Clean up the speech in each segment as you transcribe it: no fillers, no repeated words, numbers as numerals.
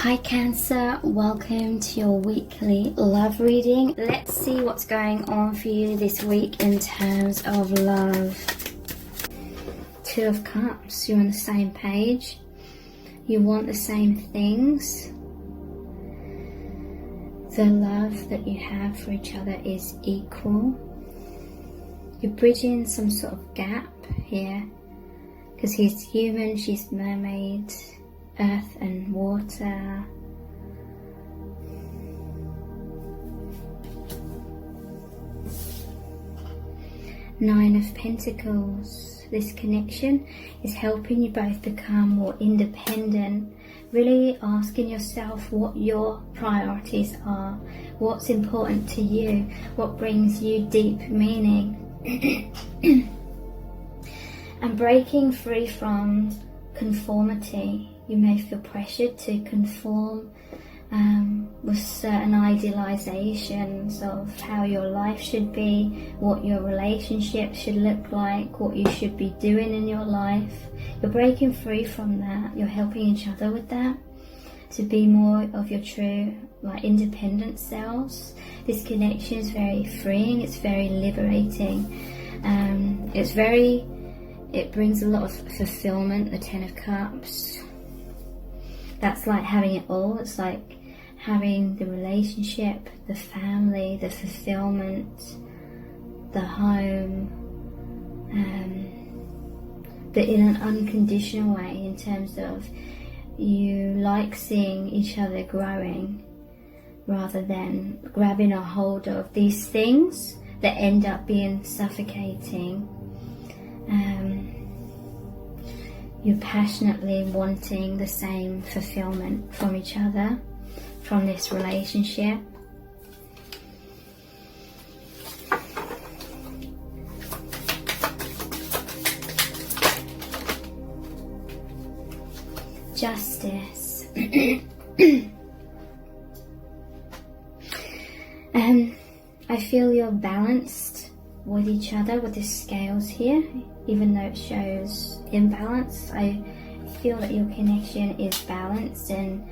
Hi Cancer, welcome to your weekly love reading. Let's see what's going on for you this week in terms of love. Two of Cups, you're on the same page. You want the same things. The love that you have for each other is equal. You're bridging some sort of gap here because he's human, she's mermaid. Earth and water. Nine of Pentacles. This connection is helping you both become more independent. Really asking yourself what your priorities are. What's important to you. What brings you deep meaning. And breaking free from conformity. You may feel pressured to conform with certain idealizations of how your life should be, what your relationship should look like, what you should be doing in your life. You're breaking free from that. You're helping each other with that, to be more of your true, independent selves. This connection is very freeing. It's very liberating. It brings a lot of fulfillment. The Ten of Cups. That's like having it all. It's like having the relationship, the family, the fulfillment, the home, but in an unconditional way, in terms of you like seeing each other growing rather than grabbing a hold of these things that end up being suffocating. You're passionately wanting the same fulfillment from each other, from this relationship. Justice. I feel you're balanced with each other with the scales here, even though it shows imbalance. I feel that your connection is balanced, and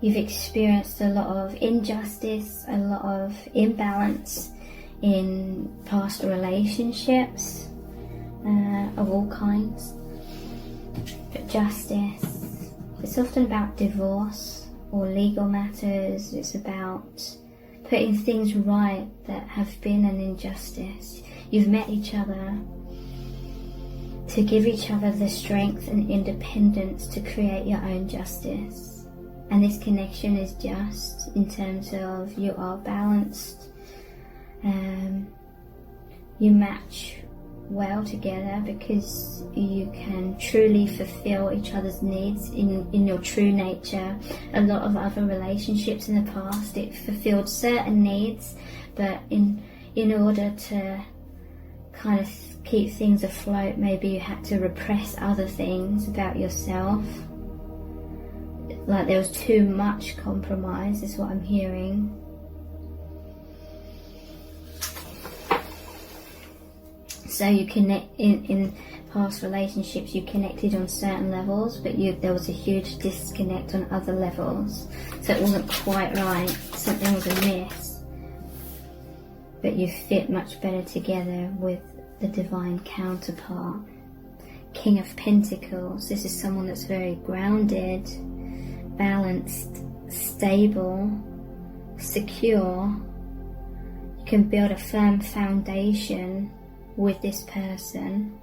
you've experienced a lot of injustice, a lot of imbalance in past relationships of all kinds. But justice, it's often about divorce or legal matters. It's about putting things right that have been an injustice. You've met each other to give each other the strength and independence to create your own justice. And this connection is just in terms of you are balanced. You match well together because you can truly fulfill each other's needs in your true nature. A lot of other relationships in the past, it fulfilled certain needs, but in order to kind of keep things afloat, maybe you had to repress other things about yourself. Like there was too much compromise, is what I'm hearing. So you connect in past relationships, you connected on certain levels, but there was a huge disconnect on other levels. So it wasn't quite right. Something was amiss. But you fit much better together with the divine counterpart. King of Pentacles. This is someone that's very grounded, balanced, stable, secure. You can build a firm foundation with this person.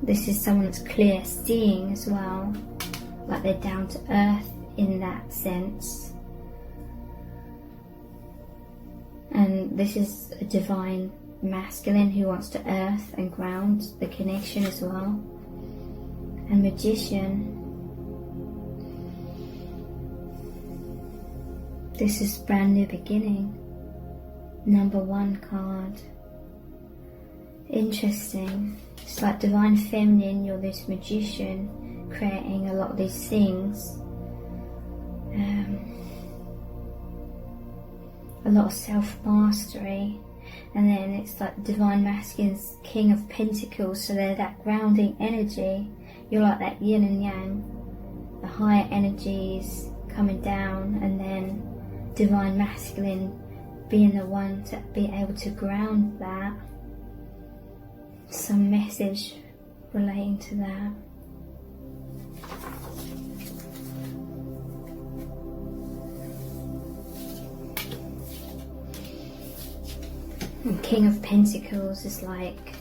This is someone that's clear seeing as well, like they're down to earth in that sense. And this is a divine masculine who wants to earth and ground the connection as well. And Magician. This is brand new beginning. Number 1 card. Interesting. It's like divine feminine, you're this magician creating a lot of these things. A lot of self-mastery. And then it's like Divine Masculine's King of Pentacles, so they're that grounding energy. You're like that yin and yang, the higher energies coming down, and then Divine Masculine being the one to be able to ground that. Some message relating to that. And King of Pentacles is like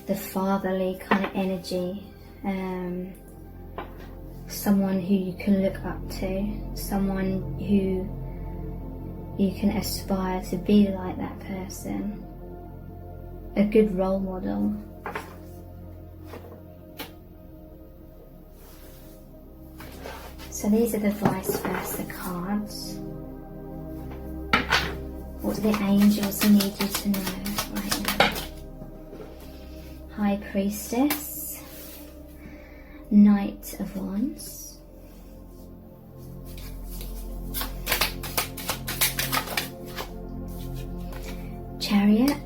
the fatherly kind of energy, someone who you can look up to, someone who you can aspire to be like that person, a good role model. So these are the vice versa cards. What do the angels need you to know right now? High Priestess, Knight of Wands, Chariot,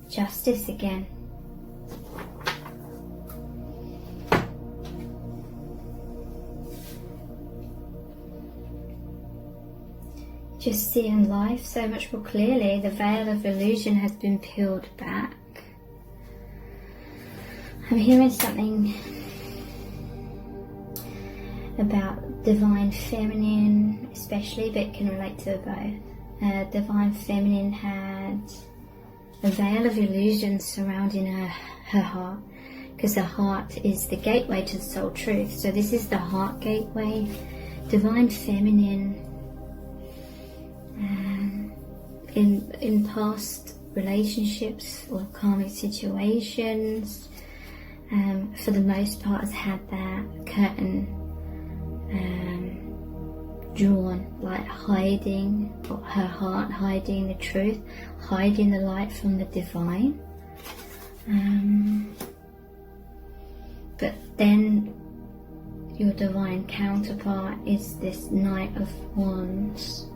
Justice again, just seeing life so much more clearly. The veil of illusion has been peeled back. I'm hearing something about divine feminine especially, but it can relate to both. Divine feminine had a veil of illusion surrounding her heart, because the heart is the gateway to the soul truth. So this is the heart gateway. Divine feminine, in past relationships or karmic situations, for the most part has had that curtain drawn, like hiding her heart, hiding the truth, hiding the light from the divine. But then your divine counterpart is this Knight of Wands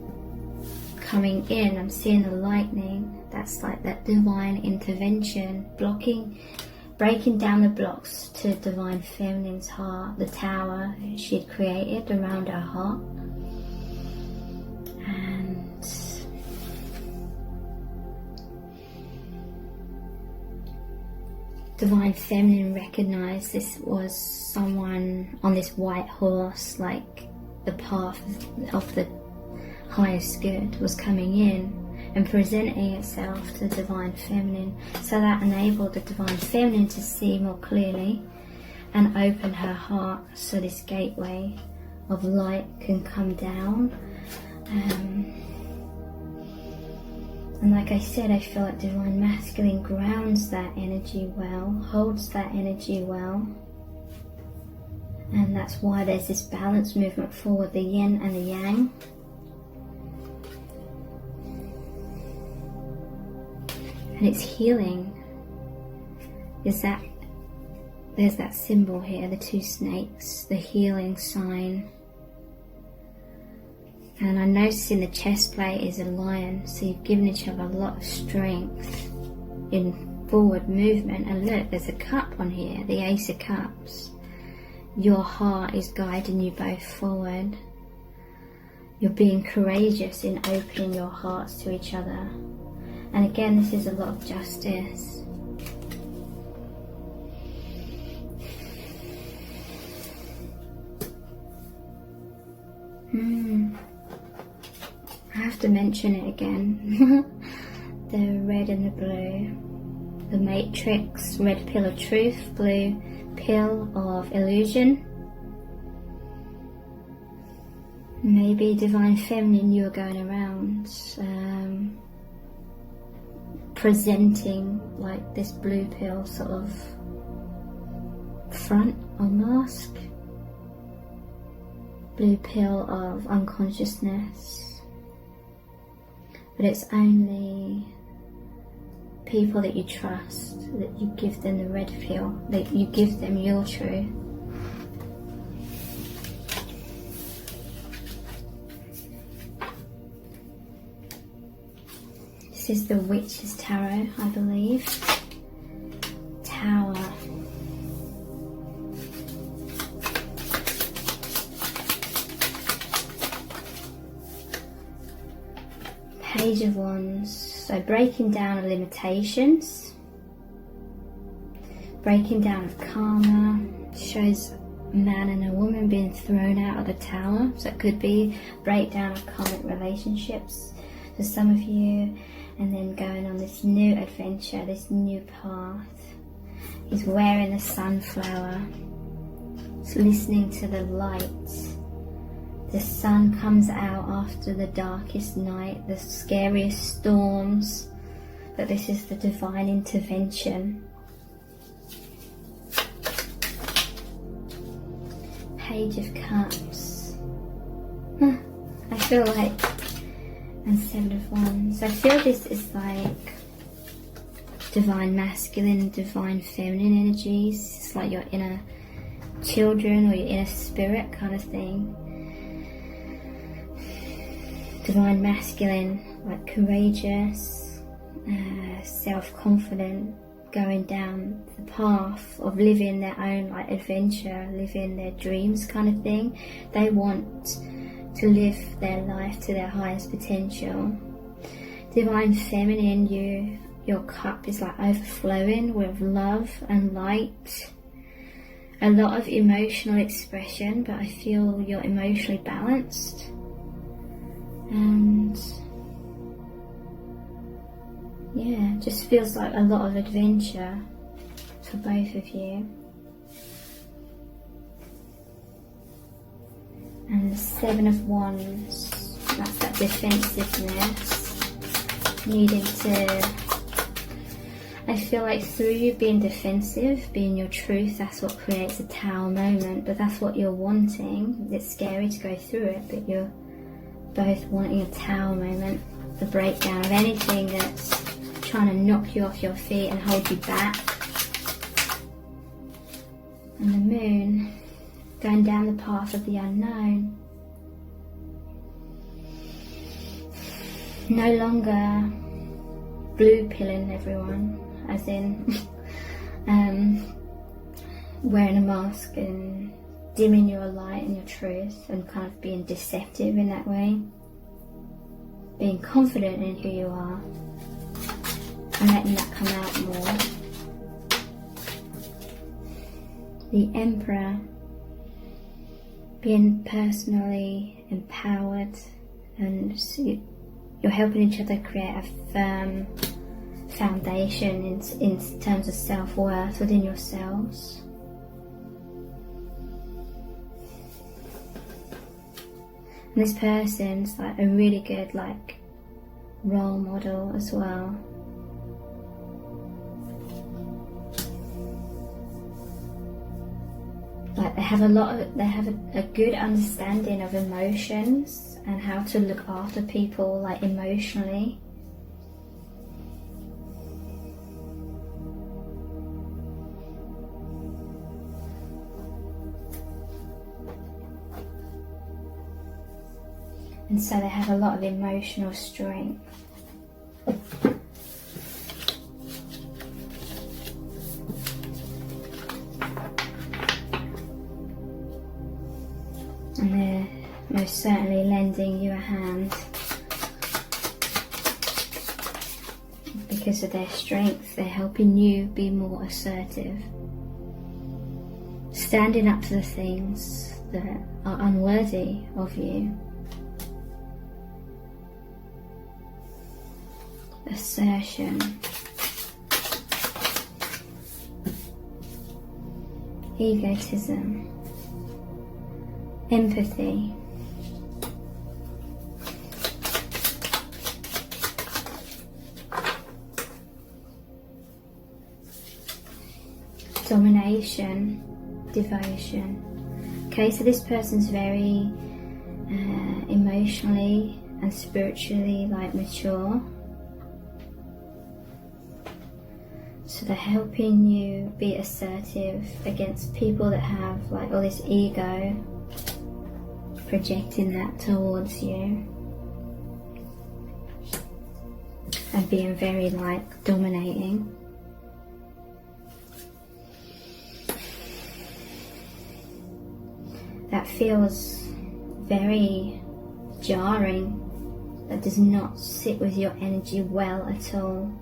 coming in. I'm seeing the lightning. That's like that divine intervention, breaking down the blocks to divine feminine's heart, the tower she had created around her heart. And divine feminine recognized this was someone on this white horse, like the path of the highest good was coming in and presenting itself to the divine feminine. So that enabled the divine feminine to see more clearly and open her heart, so this gateway of light can come down. And like I said, I feel like divine masculine grounds that energy well, holds that energy well. And that's why there's this balance movement forward, the yin and the yang. And it's healing. There's that symbol here, the two snakes, the healing sign. And I'm noticing the chest plate is a lion, so you've given each other a lot of strength in forward movement. And look, there's a cup on here, the Ace of Cups. Your heart is guiding you both forward. You're being courageous in opening your hearts to each other. And again, this is a lot of justice. I have to mention it again. The red and the blue. The matrix, red pill of truth, blue pill of illusion. Maybe divine feminine, you are going around presenting like this blue pill sort of front or mask. Blue pill of unconsciousness. But it's only people that you trust, that you give them the red pill, that you give them your truth. This is the Witch's Tarot, I believe. Tower. Page of Wands. So breaking down of limitations. Breaking down of karma. Shows a man and a woman being thrown out of the tower. So it could be breakdown of karmic relationships for some of you, and then going on this new adventure, this new path. He's wearing the sunflower. He's listening to the light. The sun comes out after the darkest night, the scariest storms, but this is the divine intervention. Page of Cups. I feel like, and Seven of Wands. I feel this is like divine masculine, divine feminine energies. It's like your inner children or your inner spirit kind of thing. Divine masculine, like courageous, self-confident, going down the path of living their own like adventure, living their dreams kind of thing. They want to live their life to their highest potential. Divine feminine, your cup is like overflowing with love and light. A lot of emotional expression, but I feel you're emotionally balanced. And yeah, just feels like a lot of adventure for both of you. And the Seven of Wands, that's that defensiveness, needing to, I feel like through you being defensive, being your truth, that's what creates a tower moment, but that's what you're wanting. It's scary to go through it, but you're both wanting a tower moment, the breakdown of anything that's trying to knock you off your feet and hold you back. And the Moon, going down the path of the unknown. No longer blue pilling everyone, as in wearing a mask and dimming your light and your truth and kind of being deceptive in that way. Being confident in who you are and letting that come out more. The Emperor, being personally empowered, and you're helping each other create a firm foundation in terms of self-worth within yourselves. And this person's like a really good like role model as well. Like they have a good understanding of emotions and how to look after people like emotionally. And so they have a lot of emotional strength. And they're most certainly lending you a hand because of their strength. They're helping you be more assertive, standing up to the things that are unworthy of you. Assertion, egotism, empathy, domination, devotion. Okay, so this person's very emotionally and spiritually like mature. So they're helping you be assertive against people that have like all this ego, projecting that towards you. and being very like dominating. That feels very jarring. That does not sit with your energy well at all.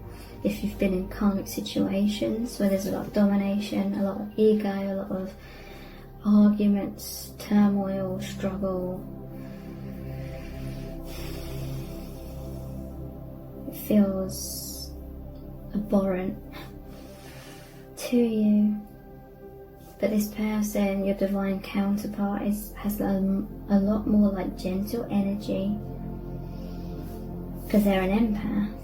If you've been in karmic situations where there's a lot of domination, a lot of ego, a lot of arguments, turmoil, struggle, it feels abhorrent to you. But this person, your divine counterpart, has a lot more like gentle energy, because they're an empath.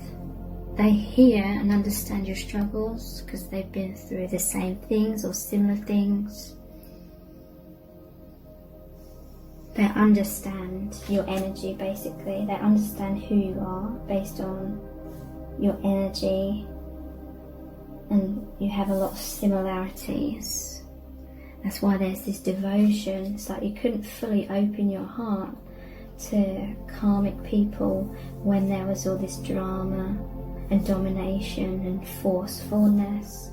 They hear and understand your struggles because they've been through the same things or similar things. They understand your energy, basically. They understand who you are based on your energy, and you have a lot of similarities. That's why there's this devotion. It's like you couldn't fully open your heart to karmic people when there was all this drama and domination and forcefulness.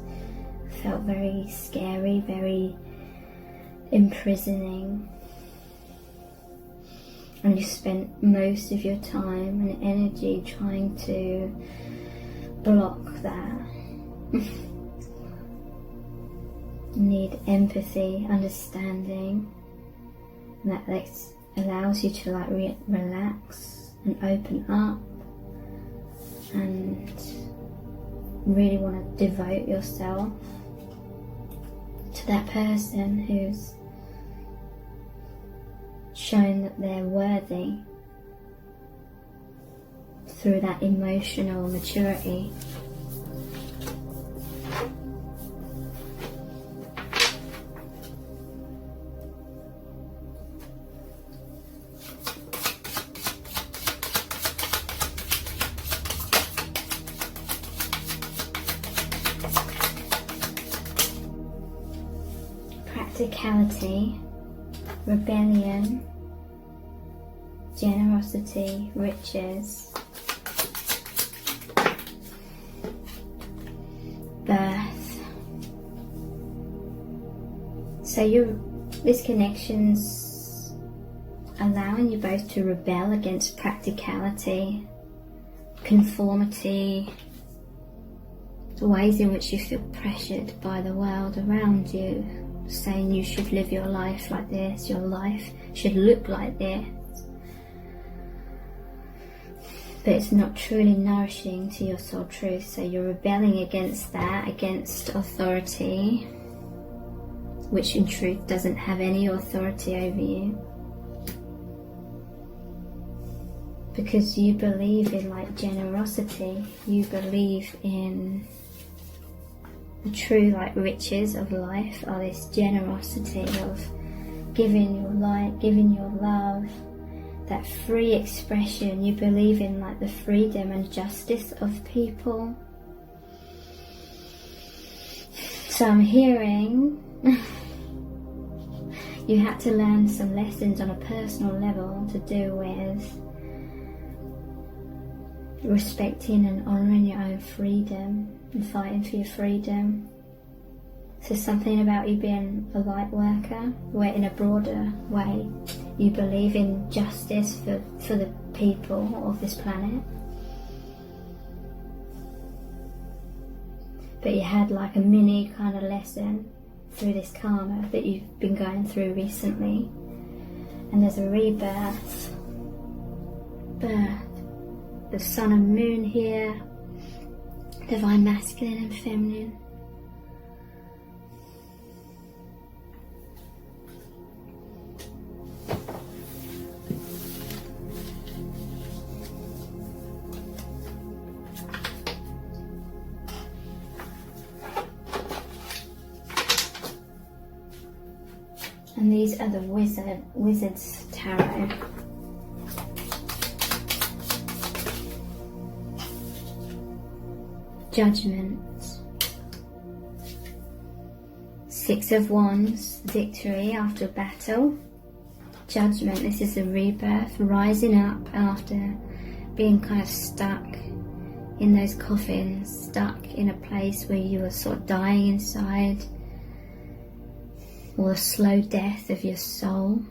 It felt very scary, very imprisoning. And you spent most of your time and energy trying to block that. You need empathy, understanding, and that allows you to like relax and open up and really want to devote yourself to that person who's shown that they're worthy through that emotional maturity. Practicality, rebellion, generosity, riches, birth. So this connection's allowing you both to rebel against practicality, conformity, the ways in which you feel pressured by the world around you, saying you should live your life like this, your life should look like this. But it's not truly nourishing to your soul truth, so you're rebelling against that, against authority, which in truth doesn't have any authority over you. Because you believe in like generosity, you believe in the true like riches of life are this generosity of giving your light, giving your love, that free expression. You believe in like the freedom and justice of people. So I'm hearing you had to learn some lessons on a personal level to do with respecting and honouring your own freedom and fighting for your freedom. So something about you being a light worker, where in a broader way you believe in justice for the people of this planet. But you had like a mini kind of lesson through this karma that you've been going through recently. And there's a rebirth, the sun and moon here, divine masculine and feminine. And these are the Wizard's Tarot. Judgment. Six of Wands, victory after battle. Judgment, this is a rebirth, rising up after being kind of stuck in those coffins, stuck in a place where you were sort of dying inside, or the slow death of your soul,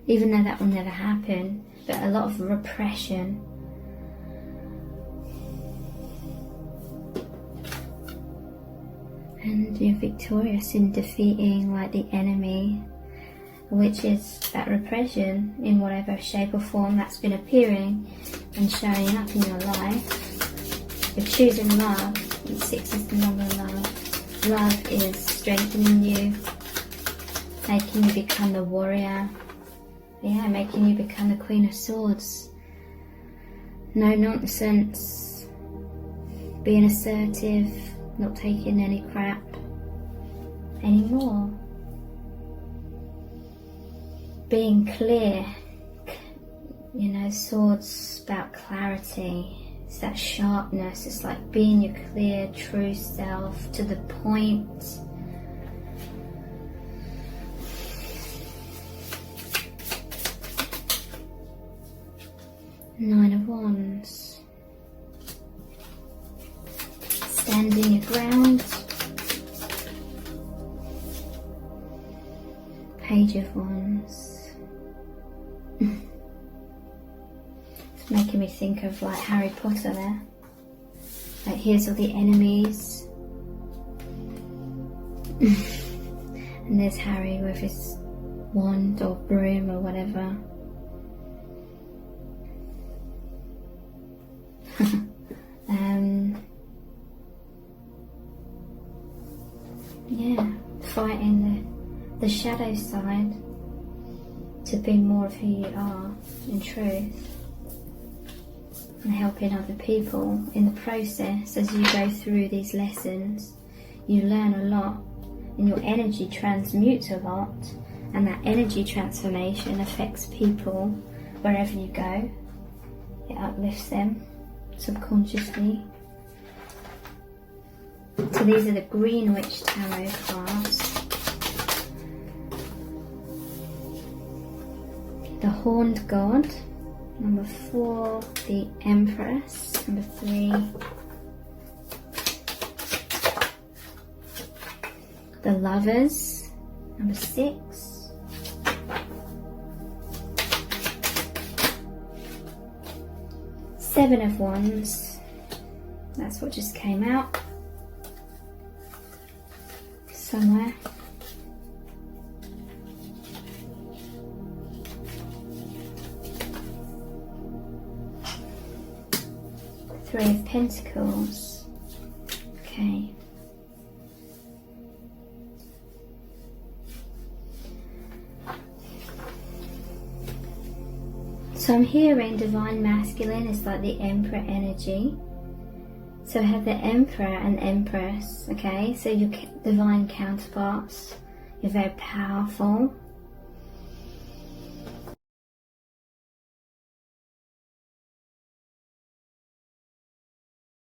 even though that will never happen, but a lot of repression. And you're victorious in defeating like the enemy, which is that repression in whatever shape or form that's been appearing and showing up in your life. You're choosing love. 6 is the number of love. Love is strengthening you, making you become the warrior. Yeah, making you become the Queen of Swords. No nonsense. Being assertive. Not taking any crap anymore. Being clear. You know, swords about clarity. It's that sharpness. It's like being your clear, true self, to the point. Nine of Wands. Standing your ground. Page of Wands. It's making me think of like Harry Potter there. Like here's all the enemies. And there's Harry with his wand or broom or whatever. Yeah, fighting the shadow side to be more of who you are in truth, and helping other people in the process. As you go through these lessons, you learn a lot and your energy transmutes a lot, and that energy transformation affects people wherever you go. It uplifts them subconsciously. So these are the Green Witch Tarot cards. The Horned God, number 4, the Empress, number 3, the Lovers, number 6, Seven of Wands, that's what just came out somewhere. Three of Pentacles. Okay. So I'm hearing Divine Masculine is like the Emperor energy. So I have the Emperor and Empress, okay? So your divine counterparts, you're very powerful,